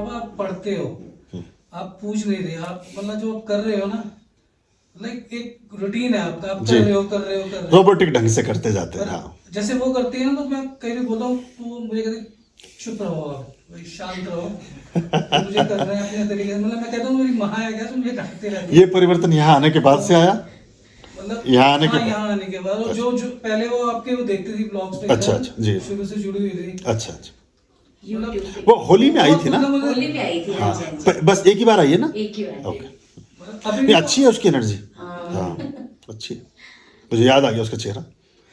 बाबा आप पढ़ते हो, आप पूछ नहीं रहे, आप मतलब जो कर रहे हो ना, लाइक एक रूटीन है आपका, आप जी। कर रहे हो कर रहे हो कर रहे हो। रोबोटिक ढंग से करते जाते हैं। पर हाँ जैसे वो करती है ना, तो मैं कहीं भी बोलता हूँ तो वो मुझे कहती चुप रहो आप, भाई शांत रहो, तो मुझे करना है अपने तरीके से। मतलब मैं कहता हूँ मेरी माँ है क्या, तो मुझे डांटती रहती ये है। परिवर्तन यहाँ आने के बाद से आया? मतलब यहाँ आने के हाँ, बाद? यहाँ आने के बाद, और जो पहले वो आपके वो देखती थी ब्लॉग्स अच्छा वगैरह, अच्छा जी। शुरू से जुड़ी हुई थी। अच्छा अच्छा। यूट्यूब पे वो होली में आई बहुत थी ना? मतलब मुझे होली में आई थी। हाँ हाँ जी, हाँ जी। बस एक ही बार आई है ना? एक ही बार। ओके। मतलब अभी नहीं भी अच्छी है उसकी एनर्जी। हाँ। हाँ अच्छी है। मुझे याद आ गया उसका चेहरा।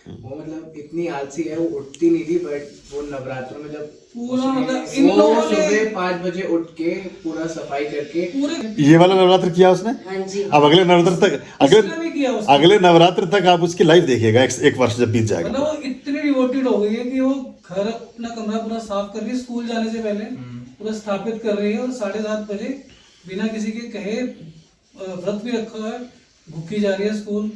वो मतलब इतनी आलसी है, वो उठती नहीं थी, बट वो नवरात्रों में जब पूरा मतलब इन वो लोगों ने सुबह 5 बजे उठ के पूरा सफाई करके पूरे ये वाला नवरात्र किया उसने। हाँ जी। अब अगले नवरात्र तक इसने भी किया उसने। अगले नवरात्र तक आप उसकी लाइव देखिएगा, एक वर्ष जब बीत मतलब जाएगा। वो इतनी डिवोटेड हो गई है कि वो घर अपना कमरा पूरा साफ कर रही है स्कूल जाने से पहले, पूरा स्थापित कर रही है, और 7:30 बजे बिना किसी के कहे व्रत भी रखा है, भूखी जा रही है स्कूल।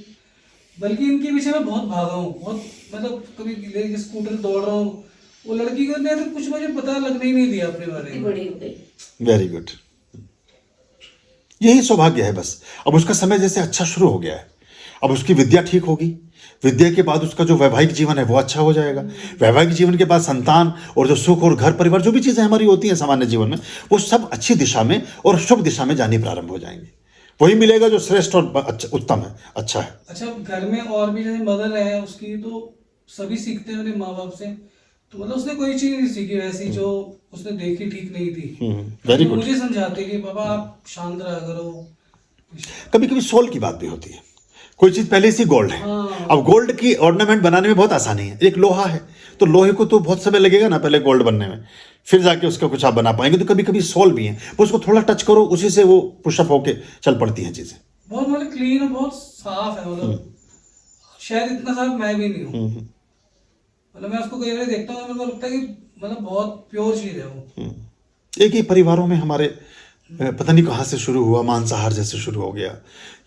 बल्कि इनके पीछे मैं बहुत भागा हूँ, बहुत मतलब कभी लेके स्कूटर दौड़ रहा हूँ। वो लड़की को ने तो कुछ मुझे पता लगने ही नहीं दिया अपने बारे इतनी में। बड़ी हो गई। Very good. यही सौभाग्य है बस। अब उसका समय जैसे अच्छा शुरू हो गया है, अब उसकी विद्या ठीक होगी, विद्या के बाद उसका जो वैवाहिक जीवन है वो अच्छा हो जाएगा, वैवाहिक जीवन के बाद संतान और जो सुख और घर परिवार जो भी चीज़ें हमारी होती हैं सामान्य जीवन में, वो सब अच्छी दिशा में और शुभ दिशा में जानी प्रारंभ हो जाएंगी। वही मिलेगा जो श्रेष्ठ और अच्छा उत्तम है, अच्छा है। अच्छा, घर में और भी जैसे मदर है उसकी, तो सभी सीखते हैं अपने माँ बाप से, तो मतलब उसने कोई चीज नहीं सीखी वैसी जो उसने देखी ठीक नहीं थी। वेरी तो गुड। मुझे समझाते कि पापा आप शांत रहा करो। कभी कभी सोल की बात भी होती है, कोई चीज़ पहले से गोल्ड है। हाँ। अब गोल्ड की ऑर्नामेंट बनाने में बहुत आसानी है, एक लोहा है तो लोहे को तो बहुत समय लगेगा ना पहले गोल्ड बनने में, फिर जाके उसका कुछ आप बना पाएंगे। तो कभी कभी सोल भी है, वो उसको थोड़ा टच करो, उसी से वो पुशअप होके चल पड़ती हैं चीज़ें। बहुत मतलब क्लीन और बहुत साफ है, मतलब शायद इतना साफ मैं भी नहीं हूँ। मतलब मैं उसको कई बार देखता हूँ, मेरे को लगता है कि मतलब बहुत प्योर चीज है वो। एक ही परिवारों में हमारे पता नहीं कहाँ से शुरू हुआ, मांसाहार जैसे शुरू हो गया,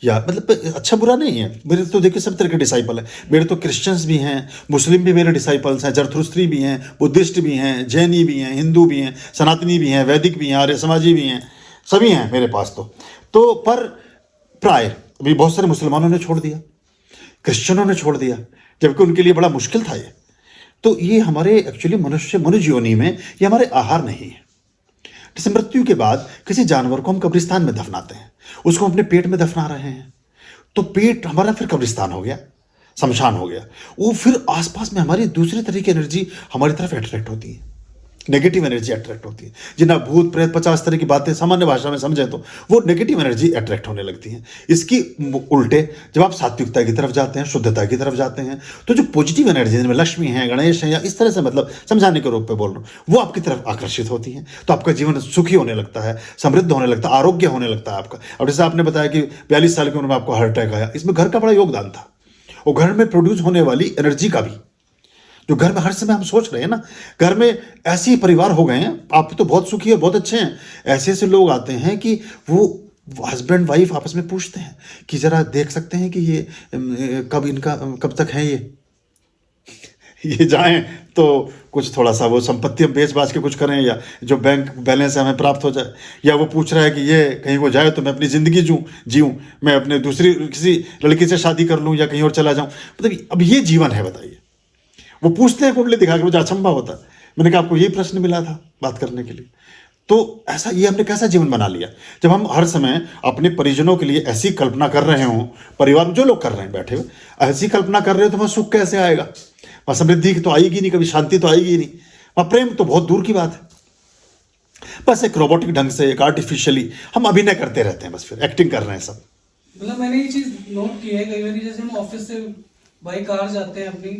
या मतलब अच्छा बुरा नहीं है। मेरे तो देखिए सब तरह के डिसाइपल हैं, मेरे तो क्रिश्चियंस भी हैं, मुस्लिम भी मेरे डिसाइपल्स हैं, जरथुस्त्री भी हैं, बुद्धिस्ट भी हैं, जैनी भी हैं, हिंदू भी हैं, सनातनी भी हैं, वैदिक भी हैं, आर्य समाजी भी हैं, सभी हैं मेरे पास तो पर प्राय अभी बहुत सारे मुसलमानों ने छोड़ दिया, क्रिश्चियनों ने छोड़ दिया, जबकि उनके लिए बड़ा मुश्किल था ये। तो ये हमारे एक्चुअली मनुष्य योनि में ये हमारे आहार नहीं है। जैसे मृत्यु के बाद किसी जानवर को हम कब्रिस्तान में दफनाते हैं, उसको हम अपने पेट में दफना रहे हैं, तो पेट हमारा फिर कब्रिस्तान हो गया, शमशान हो गया। वो फिर आसपास में हमारी दूसरी तरह की एनर्जी हमारी तरफ अट्रैक्ट होती है, नेगेटिव एनर्जी अट्रैक्ट होती है। जिन्हें भूत प्रेत 50 तरह की बातें सामान्य भाषा में समझें तो वो नेगेटिव एनर्जी अट्रैक्ट होने लगती है। इसकी उल्टे जब आप सात्विकता की तरफ जाते हैं, शुद्धता की तरफ जाते हैं, तो जो पॉजिटिव एनर्जी जिनमें लक्ष्मी है, गणेश है, या इस तरह से मतलब समझाने के रूप में बोल रहा हूँ, वो आपकी तरफ आकर्षित होती हैं। तो आपका जीवन सुखी होने लगता है, समृद्ध होने लगता है, आरोग्य होने लगता है आपका। अब जैसे आपने बताया कि 42 साल की उम्र में आपको हार्ट अटैक आया, इसमें घर का बड़ा योगदान था, और घर में प्रोड्यूस होने वाली एनर्जी का भी, जो घर में हर समय हम सोच रहे हैं ना, घर में ऐसे ही परिवार हो गए हैं, आप तो बहुत सुखी और बहुत अच्छे हैं, ऐसे ऐसे लोग आते हैं कि वो हस्बैंड वाइफ आपस में पूछते हैं कि जरा देख सकते हैं कि ये कब तक है ये जाएं तो कुछ थोड़ा सा वो संपत्ति हम बेच बाच के कुछ करें, या जो बैंक बैलेंस है हमें प्राप्त हो जाए, या वो पूछ रहा है कि ये कहीं वो जाए तो मैं अपनी ज़िंदगी जीऊँ, मैं अपने दूसरी किसी लड़की से शादी कर लूँ या कहीं और चला जाऊँ। मतलब अब ये जीवन है, बताइए। वो पूछते हैं कुंडली दिखा के, मुझे अचंभा होता है। मैंने कहा आपको यही प्रश्न मिला था बात करने के लिए। तो ऐसा ये हमने कैसा जीवन बना लिया जब हम हर समय अपने परिजनों के लिए ऐसी कल्पना कर रहे हों, परिवार में जो लोग कर रहे हैं बैठे हुए ऐसी कल्पना कर रहे हो, तो वहाँ सुख कैसे आएगा, वहाँ समृद्धि तो आएगी नहीं, कभी शांति तो आएगी नहीं, वहाँ प्रेम तो बहुत दूर की बात है। बस एक रोबोटिक ढंग से, एक आर्टिफिशियली हम अभिनय करते रहते हैं, बस फिर एक्टिंग कर रहे हैं सब। मतलब मैंने ये चीज नोट की है कई बार, जैसे हम ऑफिस से बाई कार जाते हैं अपनी,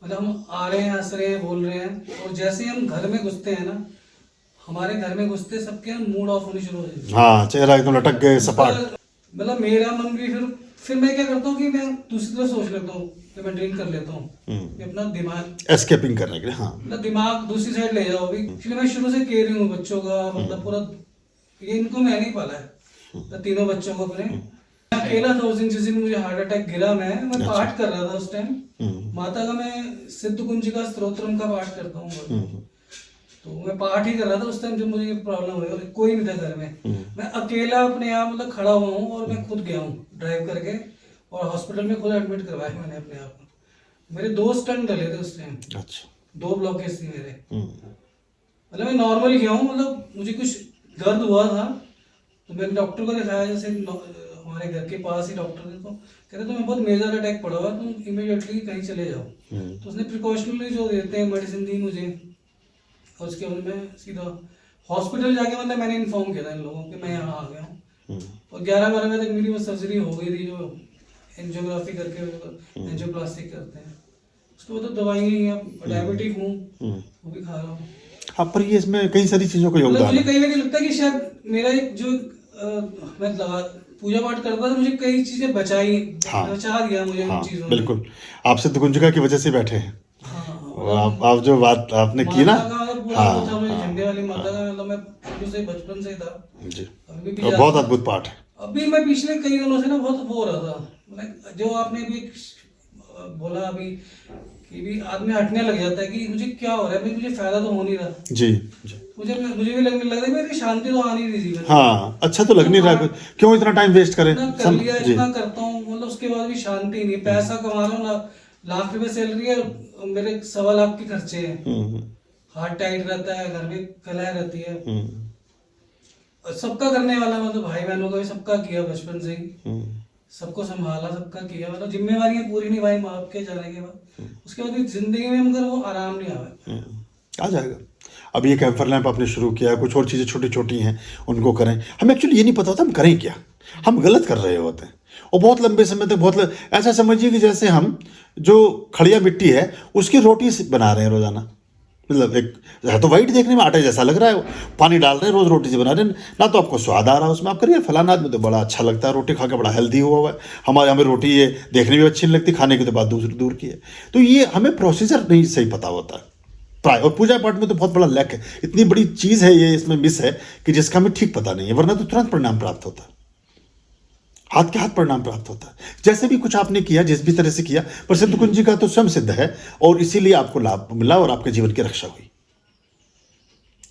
मतलब हम आ रहे हैं, हंस रहे हैं, बोल रहे हैं, और जैसे ही हम घर में घुसते हैं ना, हमारे घर में घुसते सबके मूड ऑफ होने शुरू हो जाते हैं। हाँ, चेहरा एकदम लटक गए, सपाट। मतलब मेरा मन भी फिर मैं क्या करता हूँ कि मैं दूसरी तरफ सोच लेता हूँ, कि मैं ड्रिंक कर लेता हूँ कि अपना दिमाग एस्केपिंग करने के लिए। हाँ, मतलब दिमाग दूसरी साइड ले जाओ। अभी इसलिए मैं शुरू से कह रही हूँ बच्चों का, मतलब पूरा ये इनको मैं नहीं पाला है, तो तीनों बच्चों को अपने। मैं अकेला था उस दिन, जिस दिन मुझे हार्ट अटैक गिरा, मैं पाठ कर रहा था उस टाइम, माता का मैं सिद्ध कुंजिका स्तोत्रम का पाठ करता हूँ। तो मैं पाठ ही कर रहा था उस टाइम जब मुझे ये प्रॉब्लम हुई, और कोई नहीं था घर में। मैं अकेला अपने आप मतलब खड़ा हुआ हूँ, और मैं खुद गया हूँ ड्राइव करके, और हॉस्पिटल में खुद एडमिट करवाया मैंने अपने आप को। मेरे 2 स्टंट डले थे उस टाइम, अच्छा 2 ब्लॉकेज थी मेरे। मतलब मैं नॉर्मल गया हूँ, मतलब मुझे कुछ दर्द हुआ था तो मैंने डॉक्टर को दिखाया, जैसे हमारे घर के पास ही डॉक्टर थे, तो कह रहे तुम्हें बहुत मेजर अटैक पड़ा हुआ, तुम इमीडिएटली कहीं चले जाओ। तो उसने प्रिकॉशनरी जो देते हैं मेडिसिन दी मुझे, और उसके बाद मैं सीधा हॉस्पिटल जाके मतलब मैंने इन्फॉर्म किया था इन लोगों कि मैं यहाँ आ गया हूँ। और 11-12 बजे तक मेरी वो सर्जरी हो गई थी, जो एंजियोग्राफी करके एंजियोप्लास्टिक करते हैं। उसके बाद तो दवाइयाँ, डायबिटिक हूँ वो भी खा रहा हूँ। हाँ, पर ये इसमें कई सारी चीज़ों का मतलब योगदान मुझे है। कई बार लगता है कि शायद मेरा एक जो मैं पूजा पाठ करता था, मुझे कई चीजें बचा दिया मुझे हाँ उन चीजों ने। बिल्कुल, आप सिद्धगुंजिका की वजह से बैठे हैं। हाँ, और आप जो बात आपने की ना, माता का मतलब पूरा वो था मुझे, झंडे वाली माता का मतलब मैं शुरू से बचपन से ही था। जी, अभी भी और बहुत अद्भुत पाठ है। अभी मैं पिछले कई दिनों से ना बहुत वो हो रहा था, मतलब जो आपने अभी बोला अभी कि भी आदमी हटने लग जाता है कि मुझे क्या हो रहा है भाई, मुझे फायदा तो हो नहीं रहा। जी जी, मुझे भी लगने लग रहा है मेरी शांति तो आ नहीं रही जीवन में। हाँ, अच्छा तो लग नहीं रहा, क्यों इतना टाइम वेस्ट करें। इतना कर लिया, इतना करता हूँ, मतलब उसके बाद भी शांति नहीं। पैसा कमा रहा हूँ ना, लाख रुपए सैलरी है, मेरे 1.25 लाख के खर्चे हैं, हार्ट टाइट रहता है, घर में कलह रहती है। और सबका करने वाला, मतलब भाई बहनों का भी सबका किया बचपन से ही, सबको संभाला, सबका किया, मतलब जिम्मेवारियां पूरी निभाई माँ बाप के जाने के बाद। उसके बाद भी जिंदगी में मगर वो आराम नहीं आया। आ जाएगा। अब ये कैंफर लैंप आपने शुरू किया, कुछ और चीज़ें छोटी छोटी हैं उनको करें। हमें एक्चुअली ये नहीं पता होता हम करें क्या, हम गलत कर रहे होते हैं। और बहुत लंबे समय तक ऐसा समझिए कि जैसे हम जो खड़िया मिट्टी है उसकी रोटी बना रहे हैं रोजाना। मतलब एक है तो वाइट देखने में आटे जैसा लग रहा है, वो पानी डाल रहे हैं, रोज रोटी से बना रहे हैं, ना तो आपको स्वाद आ रहा है उसमें। आप करिए फलाना आदमी तो बड़ा अच्छा लगता है, रोटी खा के बड़ा हेल्दी हुआ है। हमें रोटी ये देखने में अच्छी नहीं लगती, खाने की तो बात दूसरी दूर की है। तो ये हमें प्रोसीजर नहीं सही पता होता है प्राय। और पूजा पाठ में तो बहुत बड़ा लैक है, इतनी बड़ी चीज़ है ये, इसमें मिस है कि जिसका हमें ठीक पता नहीं है, वरना तो तुरंत परिणाम प्राप्त होता है, हाथ के हाथ परिणाम प्राप्त होता है। जैसे भी कुछ आपने किया, जिस भी तरह से किया, पर सिद्धकुंजी का तो स्वयं सिद्ध है, और इसीलिए आपको लाभ मिला और आपके जीवन की रक्षा हुई।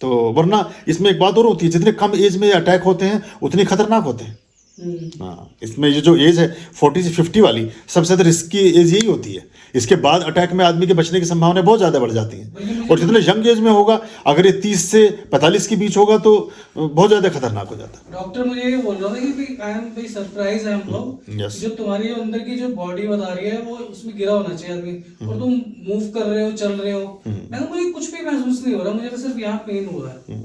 तो वरना इसमें एक बात और होती है, जितने कम एज में अटैक होते हैं उतने खतरनाक होते हैं। हाँ, इसमें ये जो एज है 40 से 50 वाली, सबसे ज़्यादा रिस्की एज यही होती है। इसके बाद अटैक में आदमी के बचने की संभावना बहुत ज़्यादा बढ़ जाती है। और जितने यंग एज में होगा, अगर ये 30 से 45 के बीच होगा तो बहुत ज़्यादा खतरनाक हो जाता है। डॉक्टर मुझे ये बोल रहा था कि आई एम भाई सरप्राइज है हम लोग, जो तुम्हारी अंदर की जो बॉडी बता रही है वो उसमें गिरा होना चाहिए आदमी, और तुम मूव कर रहे हो, चल रहे हो। मैं मुझे कुछ भी महसूस नहीं हो रहा, मुझे तो सिर्फ यहाँ पेन हो रहा है,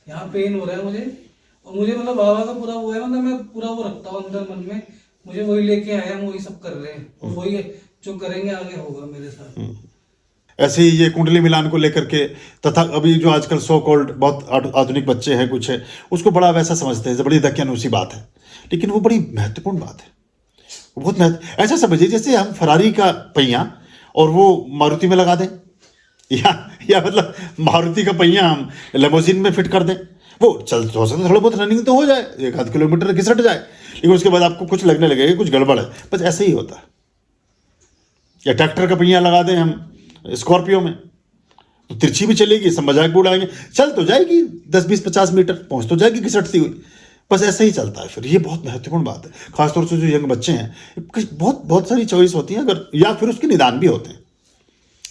यहाँ पेन हो रहा है मुझे। और मुझे मतलब बाबा का पूरा वो है, मतलब मैं पूरा वो रखता हूँ अंदर मन में, मुझे वही लेके आए हैं, वही सब कर रहे हैं, और वही जो करेंगे आगे होगा मेरे साथ। ऐसे ही ये कुंडली मिलान को लेकर के, तथा अभी जो आजकल सो कॉल्ड बहुत आधुनिक बच्चे हैं कुछ है, उसको बड़ा वैसा समझते हैं, बड़ी दकियानूसी बात है, लेकिन वो बड़ी महत्वपूर्ण बात है। वो बहुत ऐसा समझिए जैसे हम फरारी का पहिया और वो मारुति में लगा दें, या मतलब मारुति का पहिया हम लेमोजिन में फिट कर दें। वो चल हो सकता है, थोड़ा बहुत रनिंग तो हो जाए, 1-8 किलोमीटर घिसट जाए, लेकिन उसके बाद आपको कुछ लगने लगेगा कुछ गड़बड़ है। बस ऐसे ही होता है। या ट्रैक्टर का पहिया लगा दें हम स्कॉर्पियो में, तो तिरछी भी चलेगी, सब मजाक भी उड़ाएंगे, चल तो जाएगी 10-20-50 मीटर, पहुंच तो जाएगी घिसटती हुई। बस ऐसे ही चलता है फिर। ये बहुत महत्वपूर्ण बात है, खासतौर से जो यंग बच्चे हैं, बहुत सारी चॉइस होती है, अगर या फिर उसके निदान भी होते हैं।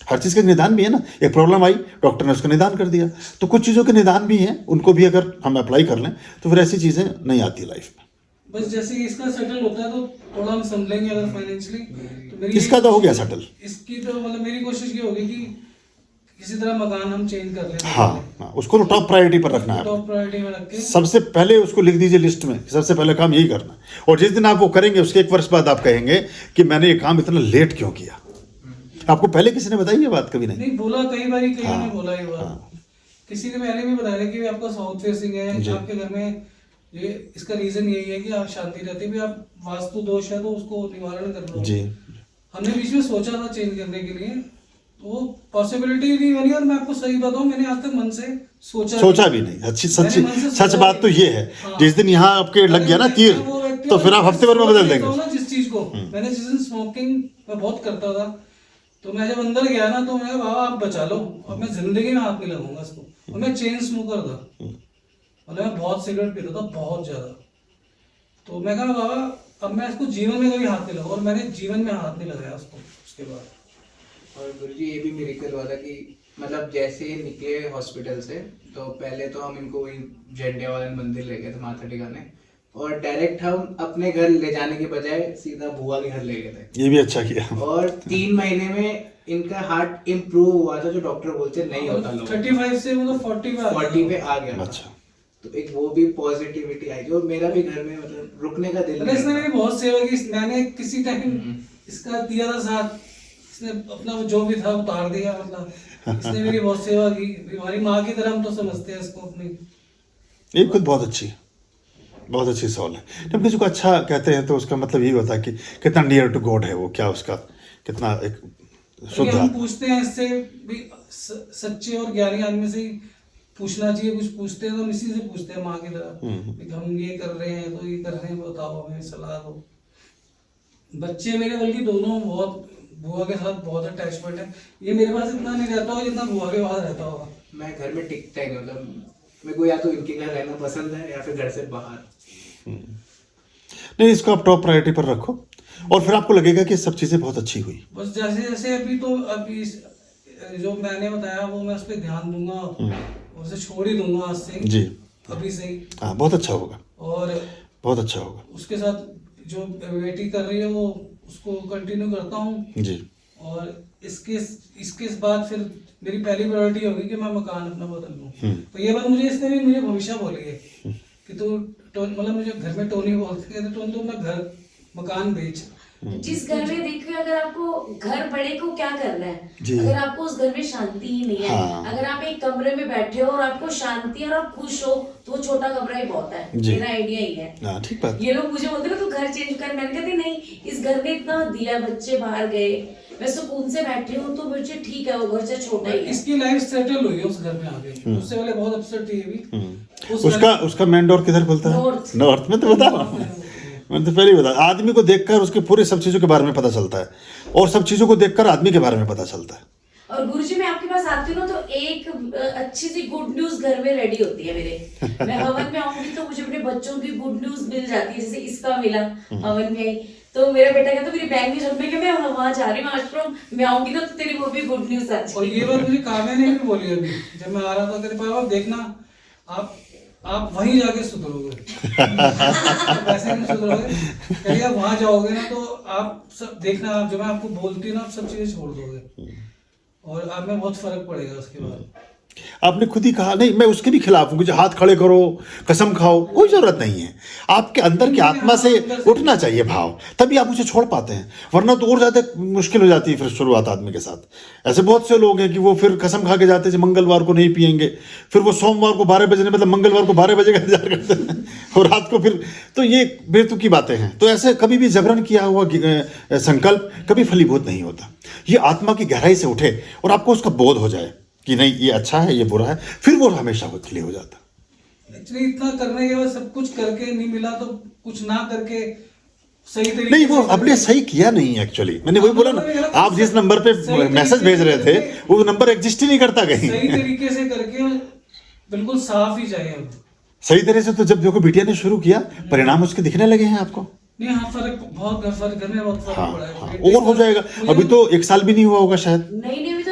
हर चीज़ का निदान भी है ना। एक प्रॉब्लम आई, डॉक्टर ने उसका निदान कर दिया, तो कुछ चीज़ों के निदान भी हैं, उनको भी अगर हम अप्लाई कर लें तो फिर ऐसी चीज़ें नहीं आती लाइफ में। बस जैसे कि इसका सेटल होता है तो थोड़ा हम समझेंगे अगर फाइनेंशियली, तो मेरी इसका तो हो गया सेटल। इसकी तो मतलब मेरी कोशिश ये होगी कि किसी तरह मकान हम चेंज कर लें। हाँ, उसको तो टॉप प्रायोरिटी पर रखना है, टॉप प्रायोरिटी में रख के सबसे पहले उसको लिख दीजिए लिस्ट में, सबसे पहले काम यही करना है। और जिस दिन आप वो करेंगे उसके 1 वर्ष बाद आप कहेंगे कि मैंने ये काम इतना लेट क्यों किया। आपको पहले किसी ने बताई ये बात? कभी नहीं बोला, कई बार कई ने बोला ये बात। किसी ने पहले भी बताया कि आपका साउथ फेसिंग है, आपके घर में ये इसका रीजन यही है कि आप शांति रहती है, आप वास्तु दोष है तो उसको निवारण कर लो। जी, हमने बीच में सोचा था चेंज करने के लिए, तो वो पॉसिबिलिटी नहीं बनी। और मैं आपको सही बताऊं, मैंने आज तक मन से सोचा भी नहीं। अच्छी सच बात तो ये है, जिस दिन यहाँ आपके लग गया ना तीर, तो फिर आप हफ्ते भर में बदल देंगे। जिस चीज को मैंने, जिस दिन स्मोकिंग मैं बहुत करता था, तो मैं जब अंदर गया ना तो मैंने कहा बाबा आप बचा लो, अब मैं जिंदगी में हाथ नहीं लगाऊंगा इसको। और मैं चेन स्मोकर था, मतलब मैं बहुत सिगरेट पीता था, बहुत ज्यादा। तो मैं कहा बाबा अब मैं इसको जीवन में कभी हाथ नहीं लगाऊं, और मैंने जीवन में हाथ नहीं लगाया उसको उसके बाद। और गुरुजी ये भी मिरेकल हुआ था कि मतलब जैसे ही निकले हॉस्पिटल से तो पहले तो हम इनको वही झंडे वाले मंदिर ले गए थे माथा टिकाने, और डायरेक्ट हम अपने घर ले जाने के बजाय सीधा बुआ के घर ले गए थे। ये भी अच्छा किया। और 3 महीने में इनका हार्ट इम्प्रूव हुआ था, जो डॉक्टर बोलते नहीं होता लोगों को। 35 से मतलब 40 पे आ गया था। अच्छा। तो एक वो भी पॉजिटिविटी आई, और मेरा भी घर में मतलब रुकने का दिल मतलब इसने नहीं मेरी बहुत सेवा की। मैंने किसी टाइम इसका दिया था साथ, इसने अपना वो जो भी था उतार दिया, मतलब इसने मेरी बहुत सेवा की। हमारी माँ की तरह हम तो समझते हैं इसको अपनी। ये खुद बहुत अच्छी सोल है। जब किसी को अच्छा कहते हैं तो उसका मतलब यही होता है कि कितना नियर टू गॉड है वो, क्या उसका कितना एक शुद्ध हम आत्मा। पूछते हैं इससे भी, सच्चे और ज्ञानी आदमी से ही पूछना चाहिए। कुछ पूछते हैं तो हम इसी से पूछते हैं माँ की तरह कि हम ये कर रहे हैं तो ये कर रहे हैं, बताओ हमें सलाह दो। बच्चे मेरे बल्कि दोनों बहुत बुआ के साथ बहुत अटैचमेंट है। ये मेरे पास इतना नहीं रहता होगा जितना बुआ के पास रहता होगा। मैं घर में टिकता ही नहीं, मतलब मेरे को या तो इनके घर रहना पसंद है या फिर घर से बाहर। नहीं, इसको आप टॉप प्रायोरिटी पर रखो और फिर आपको लगेगा कि सब चीजें बहुत अच्छी हुई। बस जैसे जैसे अभी जो मैंने बताया वो मैं उस पर ध्यान दूंगा और उसे छोड़ ही दूंगा आज से जी, अभी से ही। हाँ, बहुत अच्छा होगा, और बहुत अच्छा होगा। उसके साथ जो बेटी कर रही है वो उसको कंटिन्यू करता हूँ जी। और इसके बाद फिर मेरी पहली प्रायोरिटी होगी कि मैं मकान अपना बदल लूँ। तो ये बात इसने भी मुझे भविष्य बोली है कि तू मतलब मुझे घर में टोनी बोलते हैं, तो अपना घर मकान बेच। जिस घर में देखिए, अगर आपको घर बड़े को क्या करना है, जी। अगर आपको उस घर में शांति ही नहीं है, हाँ। अगर आप एक कमरे में बैठे हो और आपको शांति और आप खुश हो, तो वो छोटा कमरा ही बहुत है। जी। मेरा आइडिया ही है। हाँ, ठीक बात। ये लोग मुझे बोलते हैं तू घर चेंज कर, मैंने कहती नहीं, इस घर ने इतना दिया, बच्चे बाहर गए, मैं सुकून से बैठी हूँ, तो मुझे ठीक है वो घर से छोटा ही है। इसकी लाइफ सेटल हुई है उस घर में आके। उससे पहले बहुत अपसेट थी ये भी। उसका मेन डोर किधर खुलता है? नॉर्थ में। तो बता, मैंने तो पहले ही बताया, आदमी को देखकर उसके पूरे सब चीजों के बारे में पता चलता है और सब चीजों को देखकर आदमी के बारे में पता चलता है। और गुरुजी मैं आपके पास आती हूँ ना, तो एक अच्छी सी गुड न्यूज घर में रेडी होती है मेरे। मैं हवन में आऊंगी तो मुझे अपने बच्चों की गुड न्यूज मिल जाती है, जैसे इसका मिला हवन में आई, तो मेरा बेटा कहता मेरी बैग में जब मैं मैं वहां जा रही हूँ आश्रम, मैं आऊंगी ना तो तेरी वो भी गुड न्यूज आ जाएगी। और ये बात मुझे काव्या ने भी बोली अभी जब मैं आ रहा था, कहते पापा देखना आप वहीं जाके सुधरोगे। वैसे नहीं सुधरोगे, कहीं आप वहां जाओगे ना तो आप सब देखना, आप जो मैं आपको बोलती हूँ ना आप सब चीजें छोड़ दोगे और आप में बहुत फर्क पड़ेगा उसके बाद। आपने खुद ही कहा, नहीं मैं उसके भी खिलाफ हूँ कि जो हाथ खड़े करो, कसम खाओ, कोई जरूरत नहीं है। आपके अंदर की आत्मा से उठना चाहिए भाव, तभी आप उसे छोड़ पाते हैं, वरना तो और ज्यादा मुश्किल हो जाती है फिर शुरुआत आदमी के साथ। ऐसे बहुत से लोग हैं कि वो फिर कसम खा के जाते हैं मंगलवार को नहीं पियेंगे, फिर वो सोमवार को 12 बजे मतलब मंगलवार को 12 बजे का इंतजार करते हैं और रात को फिर, तो ये बेतुकी बातें हैं। तो ऐसे कभी भी जबरन किया हुआ संकल्प कभी फलीभूत नहीं होता। ये आत्मा की गहराई से उठे और आपको उसका बोध हो जाए कि नहीं ये अच्छा है ये बुरा है, फिर वो हमेशा वो क्लियर हो जाता। एक्चुअली इतना करने के बाद सब कुछ करके नहीं मिला तो कुछ ना करके सही तरीके नहीं, वो से आपने सही किया नहीं एक्चुअली। मैंने वही बोला ना, आप जिस नंबर पे मैसेज भेज रहे थे वो नंबर एग्जिस्ट ही नहीं करता कहीं। सही तरीके से करके बिल्कुल साफ ही जाए अब। सही तरह से तो जब देखो बिटिया ने शुरू किया, परिणाम उसके दिखने लगे हैं आपको। नहीं हाँ, फर्क बहुत घर में बहुत फर्क हाँ पड़ा है। हाँ, और हो जाएगा। अभी तो 1 साल भी नहीं हुआ होगा शायद। नहीं अभी तो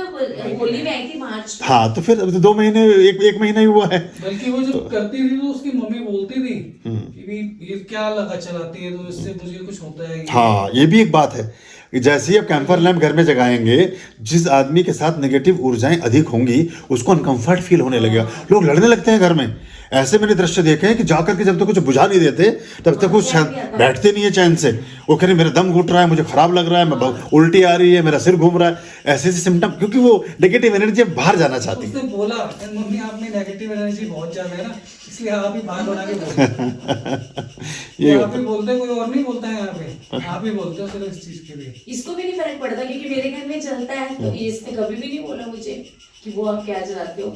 होली में आई थी मार्च। हाँ, तो फिर अभी तो 2 महीने, एक महीना ही हुआ है। बल्कि वो जो करती थी तो उसकी मम्मी बोलती थी कि भी ये क्या लगा चलाती है, तो इससे मुझे कुछ होता है। हाँ, ये भी एक बात है। जैसे ही आप कैंपर लैंप घर में जगाएंगे, जिस आदमी के साथ नेगेटिव ऊर्जाएं अधिक होंगी उसको अनकंफर्ट फील होने लगेगा, लोग लड़ने लगते हैं घर में। ऐसे मैंने दृश्य देखे हैं कि जाकर के जब तक कुछ बुझा नहीं देते तब तक वो बैठते नहीं है चैन से। वो कह रहे मेरा दम घुट रहा है, मुझे खराब लग रहा है, मैं उल्टी आ रही है, मेरा सिर घूम रहा है, ऐसे सिम्टम, क्योंकि वो नेगेटिव एनर्जी बाहर जाना चाहती है। उसने बोला मम्मी आप में नेगेटिव एनर्जी बहुत ज्यादा है ना, इसलिए आप ही बाहर बना के बोलते ये आप ही बोलते, कोई और नहीं बोलता है यहाँ पे, आप ही बोलते हो सिर्फ इस चीज के लिए। इसको भी नहीं फर्क पड़ता क्योंकि मेरे घर में चलता है, तो इसने कभी भी नहीं बोला मुझे कि वो आप क्या चलाते हो।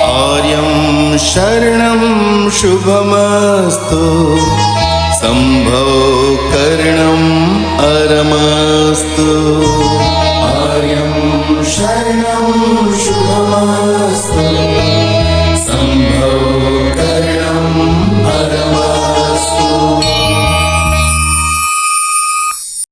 आर्यं शरणं शुभमस्तु, संभव करणं अरमस्तु। आर्यं शरणं